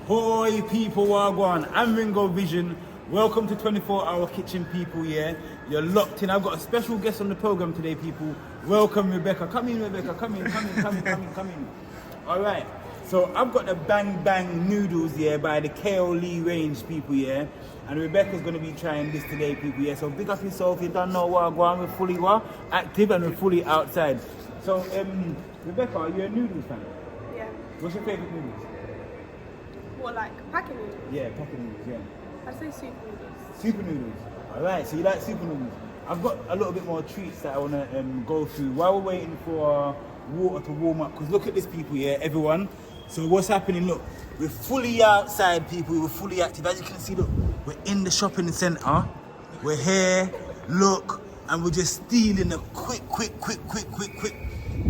Hoi people, wagwan. I'm Ringo Vision. Welcome to 24-Hour Kitchen, people. Yeah, you're locked in. I've got a special guest on the program today, people. Welcome, Rebecca. Come in, Rebecca. Come in. All right. So I've got the Bang Bang noodles here by the KO Lee range, people. Yeah, and Rebecca's gonna be trying this today, people. Yeah. So big up yourself. You don't know wagwan. We're fully active and we're fully outside. So Rebecca, are you a noodles fan? Yeah. What's your favorite noodles? What, like packet noodles? Yeah, packet noodles, yeah. I'd say super noodles. Super noodles. Alright, so you like super noodles. I've got a little bit more treats that I want to go through while we're waiting for water to warm up. Because look at this, people, yeah, everyone. So what's happening, look, we're fully outside, people, we're fully active. As you can see, look, we're in the shopping centre. We're here, look, and we're just stealing a quick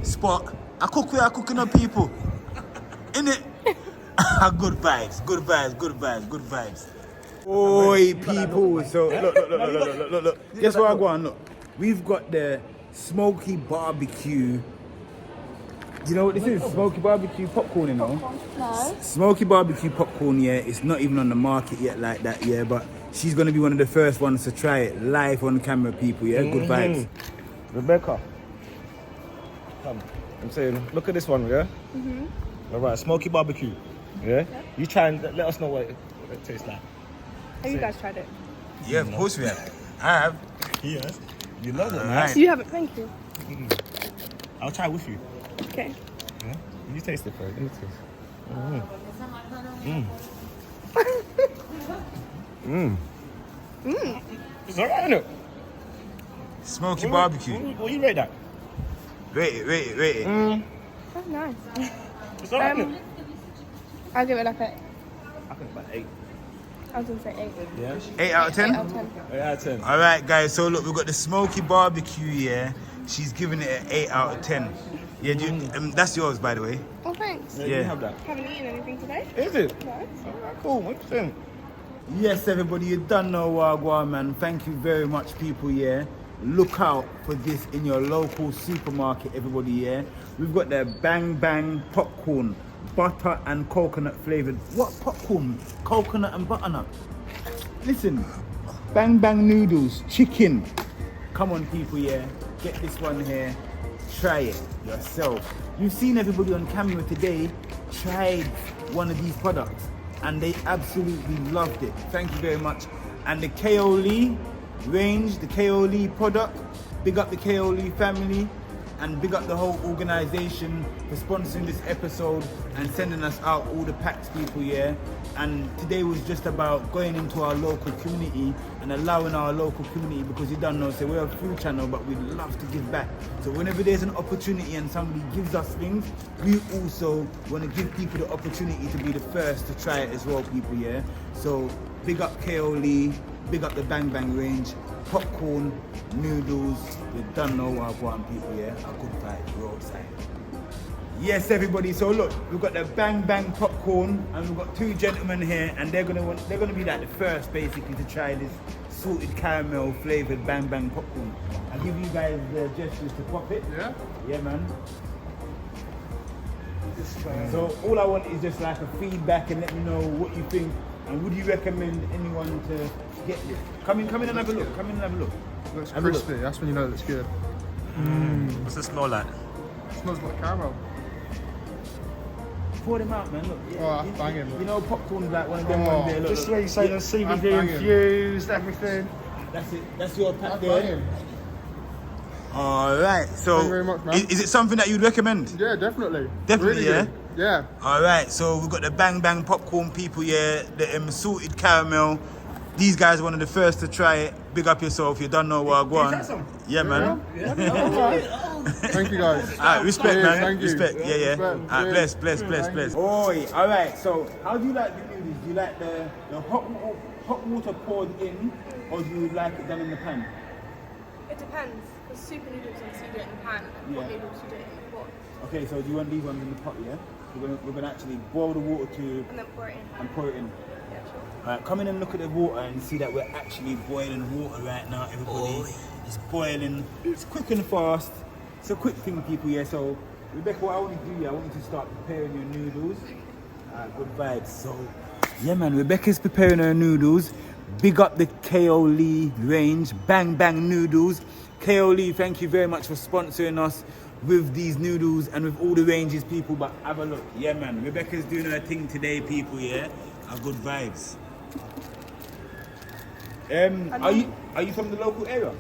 spot. I cooking up, people. Innit? Good vibes. Oi, people. So, look. Guess what I go on? Look. We've got the smoky barbecue. Do you know what this is? Smoky barbecue popcorn, you know? No. Smoky barbecue popcorn, yeah. It's not even on the market yet like that, yeah. But she's going to be one of the first ones to try it live on camera, people, yeah? Good vibes. Rebecca. Come. I'm saying, look at this one, yeah? All right, smoky barbecue. Yeah? You try and let us know what it tastes like. Have you guys tried it? Yeah, of course we have. I have. Yes. You love it, man. Right. You haven't, thank you. I'll try with you. Okay. Yeah? You taste it first. You taste it. It's alright, isn't it? Smoky barbecue. What you rate that? Rate it. That's nice. It's alright, isn't it? I'll give it like a, I think about 8. I was going to say 8. Yeah? 8 out of 10? 8 out of 10. 8 out of 10. All right, guys. So look, we've got the smoky barbecue here. She's giving it an 8 out of 10. Yeah, that's yours, by the way. Oh, thanks. Yeah, Yeah. you have that. Haven't eaten anything today? Is it? No. Alright, cool. 100%. Yes, everybody, you done know wagwan, man. Thank you very much, people. Yeah, look out for this in your local supermarket, everybody. Yeah, we've got the Bang Bang popcorn, butter and coconut flavored. What popcorn? Coconut and butternut. Listen, Bang Bang noodles, chicken. Come on, people, yeah. Get this one here. Try it yourself. You've seen everybody on camera today tried one of these products and they absolutely loved it. Thank you very much. And the KO Lee range, the KO Lee product, big up the KO Lee family and big up the whole organization for sponsoring this episode and sending us out all the packs, people, yeah. And today was just about going into our local community and allowing our local community, because you don't know, so we're a food channel, but we love to give back. So whenever there's an opportunity and somebody gives us things, we also want to give people the opportunity to be the first to try it as well, people, yeah. So big up KO Lee, big up the Bang Bang range, popcorn, noodles, you don't know what I want, people, yeah. A good vibe, roadside. Yes, everybody. So look, we've got the Bang Bang popcorn, and we've got 2 gentlemen here, and they're gonna be like the first, basically, to try this salted caramel flavored Bang Bang popcorn. I'll give you guys the gestures to pop it. Yeah? Yeah, man. So all I want is just like a feedback and let me know what you think, and would you recommend anyone to get this? Come in and have a look. Looks Have a look. crispy, that's when you know it's good. What's it smell like? It smells like caramel. Pour them out, man. Look. Oh, that's banging. You know, popcorn's like one of them ones there. Look, Just look. where you say the That's CBD banging. infused, everything. That's it. That's your pack That's there. banging. All right. So, Thank you very much, man. is it something that you'd recommend? Yeah, definitely. Definitely, Really yeah? good. Yeah. All right. So we've got the Bang Bang popcorn, people. Yeah, the salted caramel. These guys are one of the first to try it. Big up yourself. You don't know what I go on. Yeah, man. Thank you guys. All right, respect, Cheers, man. thank you. Respect. Yeah. Respect. All right, Cheers. bless. Oi. All right. So, how do you like the noodles? Do you like the hot water poured in, or do you like it done in the pan? It depends. Because super noodles, obviously, you do it in the pan, and Yeah. hot noodles, you do it in the pot. Okay. So, do you want these ones in the pot? Yeah. We're gonna actually boil the water And then pour it in. and pour it in. Yeah, sure. Alright, come in and look at the water and see that we're actually boiling water right now, everybody. It's boiling. It's quick and fast. It's a quick thing, people, yeah. So, Rebecca, what I want you to do, I want you to start preparing your noodles. Good vibes. So, yeah, man, Rebecca's preparing her noodles. Big up the KO Lee range. Bang Bang Noodles. KO Lee, thank you very much for sponsoring us with these noodles and with all the ranges, people. But have a look. Yeah, man, Rebecca's doing her thing today, people, yeah? Good vibes. Are you from the local area?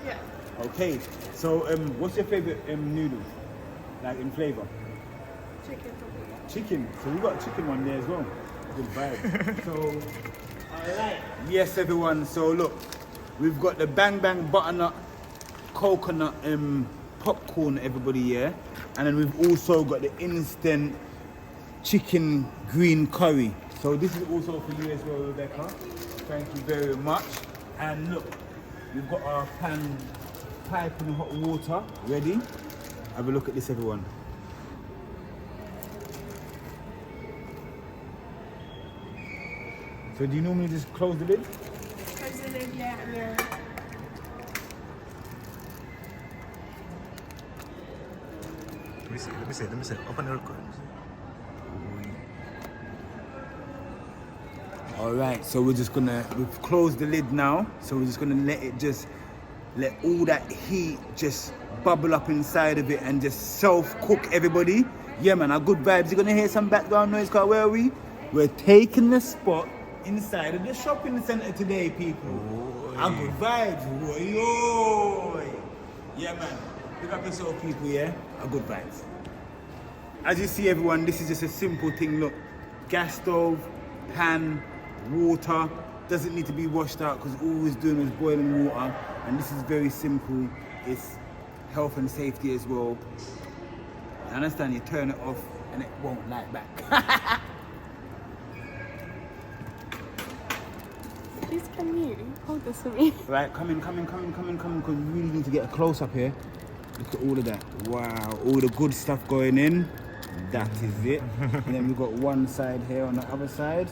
Yeah. Okay. So, what's your favorite noodles? Like in flavor? Chicken. Chicken. So we got a chicken one there as well. Good vibe. So, alright. Yes, everyone. So look, we've got the Bang Bang butternut coconut popcorn, everybody, yeah. And then we've also got the instant chicken green curry. So this is also for you as well, Rebecca. Thank you very much. And look, we've got our pan piping hot water ready. Have a look at this, everyone. So do you normally just close the lid? Close the lid, yeah, and then... Let me see. Open the record. Alright, so we've closed the lid now. So we're just gonna let all that heat just bubble up inside of it and just self-cook, everybody. Yeah, man, our good vibes. You're gonna hear some background noise, cause where are we? We're taking the spot inside of the shopping center today, people. Our good vibes. Oy. Yeah, man. Pick up yourself, people, yeah? Our good vibes. As you see, everyone, this is just a simple thing. Look, gas stove, pan, water. Doesn't need to be washed out because all we're doing is boiling water. And this is very simple. It's health and safety as well. You understand? You turn it off and it won't light back. Please, can you hold this for me? Right, come in, because we really need to get a close up here. Look at all of that. Wow, all the good stuff going in. That is it. And then we've got one side here on the other side.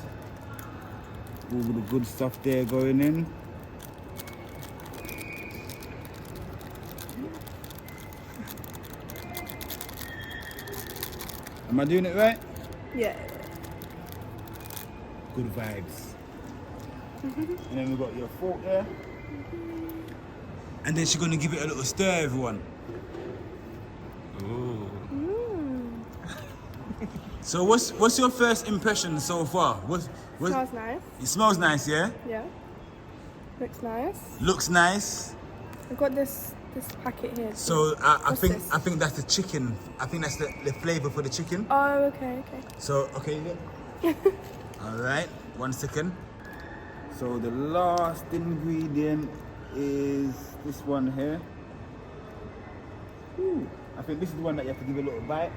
All the good stuff there going in. Am I doing it right? Yeah. Good vibes. And then we've got your fork there. And then she's gonna give it a little stir, everyone. Ooh. So what's your first impression so far? Smells nice. It smells nice, yeah? Yeah. Looks nice. Looks nice. I've got this packet here. So I What's think this? that's the chicken. I think that's the flavor for the chicken. Oh, okay. So okay, look. All right, 1 second. So the last ingredient is this one here. Ooh, I think this is the one that you have to give a little bite.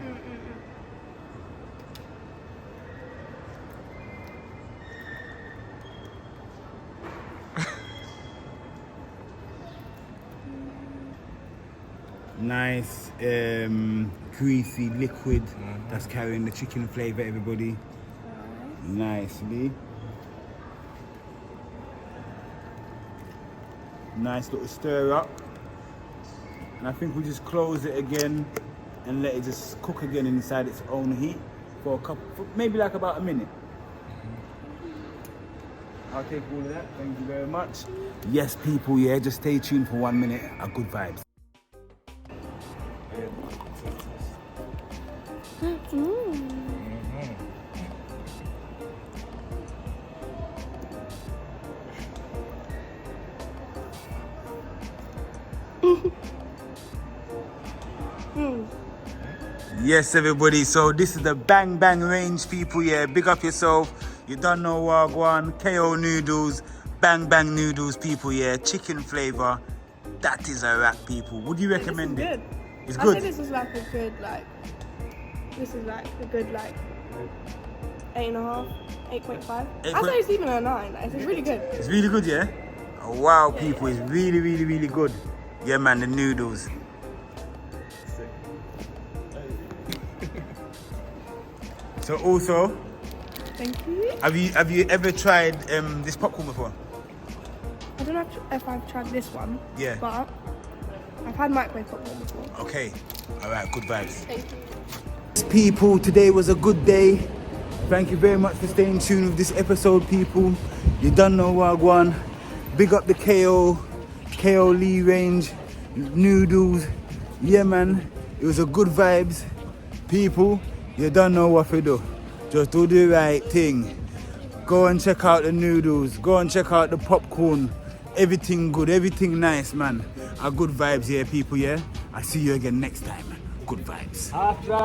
Nice, greasy liquid that's carrying the chicken flavor, everybody. Nicely. Nice little stir up. And I think we just close it again and let it just cook again inside its own heat for maybe like about a minute. I'll take all of that, thank you very much. Yes, people, yeah, just stay tuned for 1 minute. A good vibes. Yes, everybody, so this is the Bang Bang range, people, yeah, big up yourself. You don't know Wagwan, KO noodles, Bang Bang noodles, people, yeah, chicken flavor. That is a wrap, people. Would you recommend it? It's good. I think this is like a good, this is like a good, 8.5, 8.5. I say it's even a 9, it's really good. It's really good, yeah? Oh, wow, people, it's really, really, really good. Yeah, man, the noodles. So also, thank you. Have you ever tried this popcorn before? I don't know if I've tried this one. Yeah. But I've had microwave popcorn before. Okay. All right. Good vibes. Thank you. People, today was a good day. Thank you very much for staying tuned with this episode, people. You don't know Wagwan. Big up the KO Lee range, Noodles. Yeah, man, it was a good vibes. People, you don't know what to do. Just do the right thing. Go and check out the noodles. Go and check out the popcorn. Everything good, everything nice, man. Good vibes here, people, yeah? I'll see you again next time. Good vibes.